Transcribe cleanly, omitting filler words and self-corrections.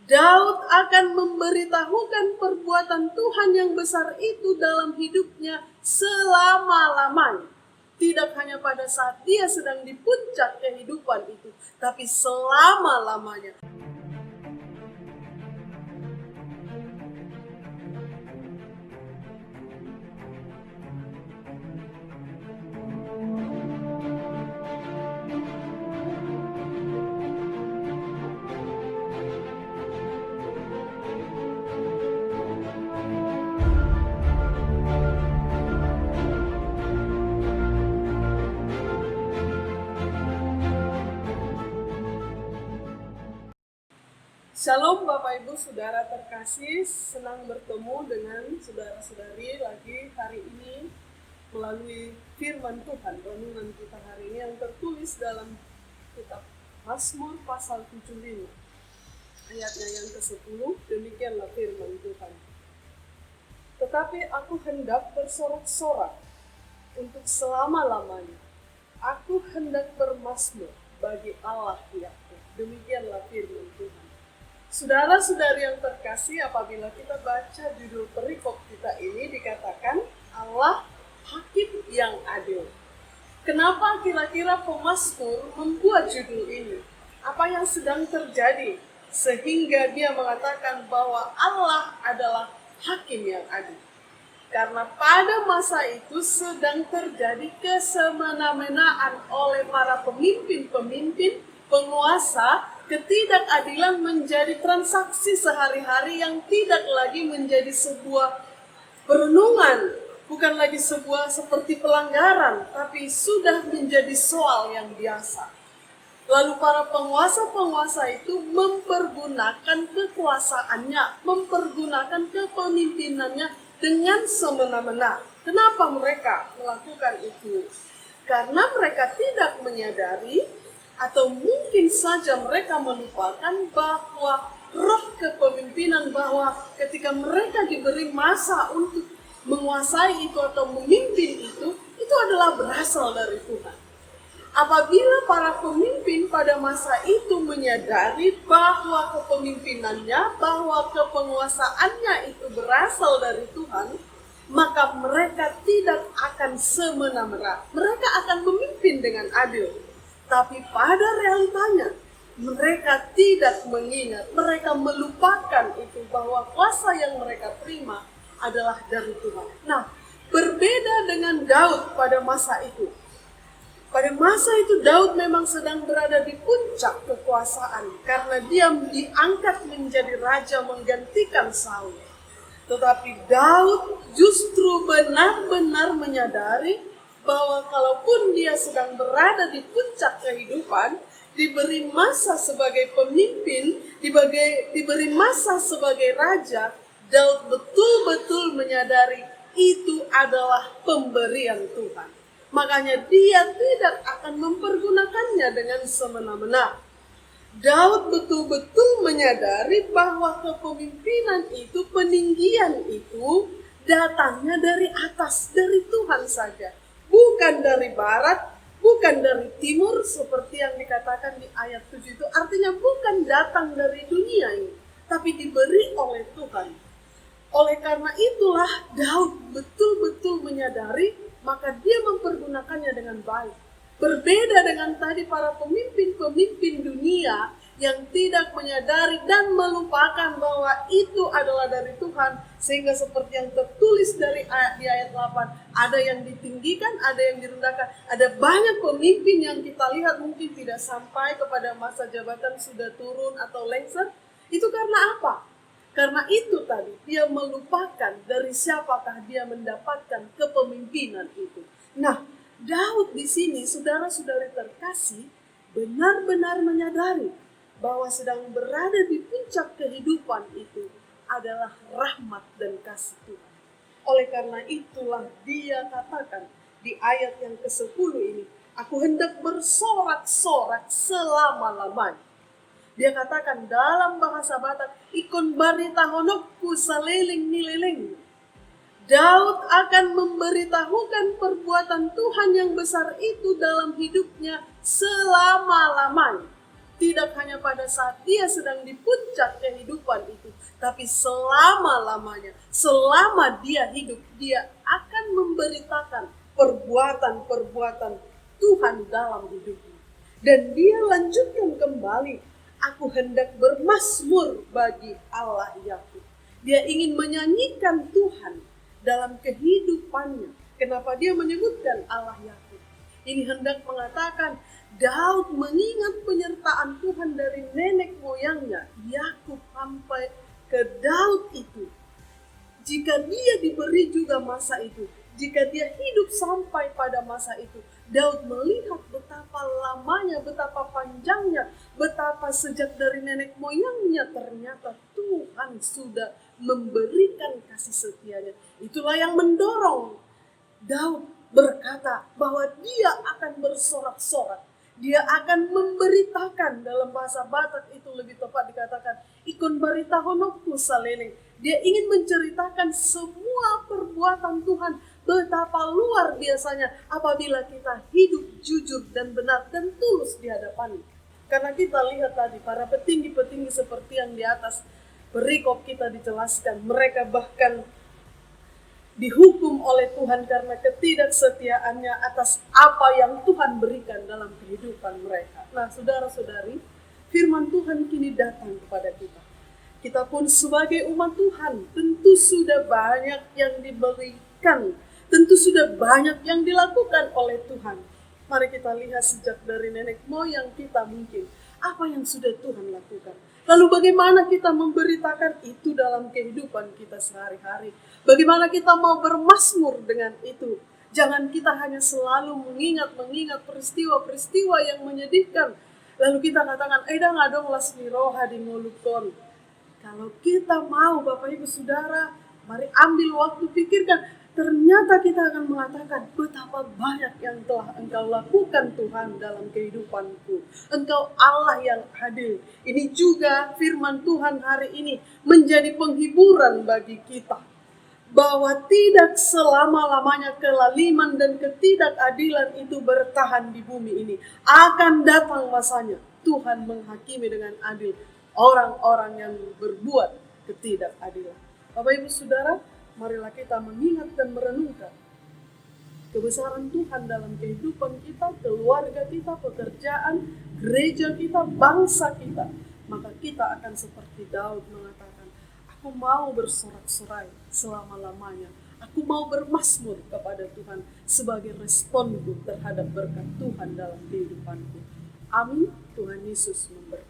Daud akan memberitahukan perbuatan Tuhan yang besar itu dalam hidupnya selama-lamanya. Tidak hanya pada saat dia sedang di puncak kehidupan itu, tapi selama-lamanya. Shalom Bapak Ibu Saudara terkasih, senang bertemu dengan saudara-saudari lagi hari ini melalui firman Tuhan. Renungan kita hari ini yang tertulis dalam kitab Mazmur pasal 75 ayatnya yang ke-10, demikianlah firman Tuhan. Tetapi aku hendak bersorak-sorak untuk selama-lamanya. Aku hendak bermazmur bagi Allah Yakub. Demikianlah firman Tuhan. Saudara-saudari yang terkasih, apabila kita baca judul perikop kita ini dikatakan Allah Hakim yang adil. Kenapa kira-kira pemazmur membuat judul ini? Apa yang sedang terjadi sehingga dia mengatakan bahwa Allah adalah Hakim yang adil? Karena pada masa itu sedang terjadi kesemena-menaan oleh para pemimpin-pemimpin, penguasa. Ketidakadilan menjadi transaksi sehari-hari yang tidak lagi menjadi sebuah perenungan, bukan lagi sebuah seperti pelanggaran, tapi sudah menjadi soal yang biasa. Lalu para penguasa-penguasa itu mempergunakan kekuasaannya, mempergunakan kepemimpinannya dengan semena-mena. Kenapa mereka melakukan itu? Karena mereka tidak menyadari atau mungkin saja mereka melupakan bahwa roh kepemimpinan, bahwa ketika mereka diberi masa untuk menguasai itu atau memimpin itu adalah berasal dari Tuhan. Apabila para pemimpin pada masa itu menyadari bahwa kepemimpinannya, bahwa kepenguasaannya itu berasal dari Tuhan, maka mereka tidak akan semena-mena. Mereka akan memimpin dengan adil. Tapi pada realitanya, mereka tidak mengingat, mereka melupakan itu bahwa kuasa yang mereka terima adalah dari Tuhan. Nah, berbeda dengan Daud pada masa itu. Pada masa itu Daud memang sedang berada di puncak kekuasaan karena dia diangkat menjadi raja menggantikan Saul. Tetapi Daud justru benar-benar menyadari bahwa kalaupun dia sedang berada di puncak kehidupan, diberi masa sebagai pemimpin, diberi masa sebagai raja, Daud betul-betul menyadari itu adalah pemberian Tuhan. Makanya dia tidak akan mempergunakannya dengan semena-mena. Daud betul-betul menyadari bahwa kepemimpinan itu, peninggian itu datangnya dari atas, dari Tuhan saja. Bukan dari barat, bukan dari timur seperti yang dikatakan di ayat 7 itu. Artinya bukan datang dari dunia ini, tapi diberi oleh Tuhan. Oleh karena itulah Daud betul-betul menyadari, maka dia mempergunakannya dengan baik. Berbeda dengan tadi para pemimpin-pemimpin dunia yang tidak menyadari dan melupakan bahwa itu adalah dari Tuhan. Sehingga seperti yang tertulis di ayat 8, ada yang ditinggikan, ada yang direndahkan. Ada banyak pemimpin yang kita lihat mungkin tidak sampai kepada masa jabatan, sudah turun atau lengser. Itu karena apa? Karena itu tadi, dia melupakan dari siapakah dia mendapatkan kepemimpinan itu. Nah, Daud di sini, saudara-saudari terkasih, benar-benar menyadari bahwa sedang berada di puncak kehidupan itu adalah rahmat dan kasih Tuhan. Oleh karena itulah dia katakan di ayat yang ke-10 ini, aku hendak bersorak-sorak selama-lamanya. Dia katakan dalam bahasa Batak, ikon barita honokku saliling nililing. Daud akan memberitahukan perbuatan Tuhan yang besar itu dalam hidupnya selama-lamanya. Tidak hanya pada saat dia sedang di puncak kehidupan itu, tapi selama-lamanya, selama dia hidup, dia akan memberitakan perbuatan-perbuatan Tuhan dalam hidupnya. Dan dia lanjutkan kembali, aku hendak bermazmur bagi Allah Yakub. Dia ingin menyanyikan Tuhan dalam kehidupannya. Kenapa dia menyebutkan Allah Yakub? Ini hendak mengatakan Daud mengingat penyertaan Tuhan dari nenek moyangnya, Yakub sampai ke Daud itu. Jika dia diberi juga masa itu, jika dia hidup sampai pada masa itu, Daud melihat betapa lamanya, betapa panjangnya, betapa sejak dari nenek moyangnya ternyata Tuhan sudah memberikan kasih setianya. Itulah yang mendorong Daud berkata bahwa dia akan bersorak-sorak. Dia akan memberitakan, dalam bahasa Batak itu lebih tepat dikatakan, ikon barita honokku saleleng. Dia ingin menceritakan semua perbuatan Tuhan, betapa luar biasanya apabila kita hidup jujur dan benar dan tulus di hadapan. Karena kita lihat tadi, para petinggi-petinggi seperti yang di atas perikop kita dijelaskan, mereka bahkan dihukum oleh Tuhan karena ketidaksetiaannya atas apa yang Tuhan berikan dalam kehidupan mereka. Nah, saudara-saudari, firman Tuhan kini datang kepada kita. Kita pun sebagai umat Tuhan tentu sudah banyak yang diberikan, tentu sudah banyak yang dilakukan oleh Tuhan. Mari kita lihat sejak dari nenek moyang kita mungkin, apa yang sudah Tuhan lakukan. Lalu bagaimana kita memberitakan itu dalam kehidupan kita sehari-hari? Bagaimana kita mau bermazmur dengan itu? Jangan kita hanya selalu mengingat peristiwa-peristiwa yang menyedihkan. Lalu kita katakan, dah ngadong lasmi roha di mulukon. Kalau kita mau Bapak Ibu Saudara, mari ambil waktu pikirkan. Ternyata kita akan mengatakan betapa banyak yang telah Engkau lakukan Tuhan dalam kehidupanku. Engkau Allah yang adil. Ini juga firman Tuhan hari ini menjadi penghiburan bagi kita. Bahwa tidak selama-lamanya kelaliman dan ketidakadilan itu bertahan di bumi ini. Akan datang masanya Tuhan menghakimi dengan adil orang-orang yang berbuat ketidakadilan. Bapak Ibu Saudara, marilah kita mengingat dan merenungkan kebesaran Tuhan dalam kehidupan kita, keluarga kita, pekerjaan, gereja kita, bangsa kita. Maka kita akan seperti Daud mengatakan, aku mau bersorak-sorai selama-lamanya. Aku mau bermazmur kepada Tuhan sebagai responku terhadap berkat Tuhan dalam kehidupanku. Amin. Tuhan Yesus memberkati.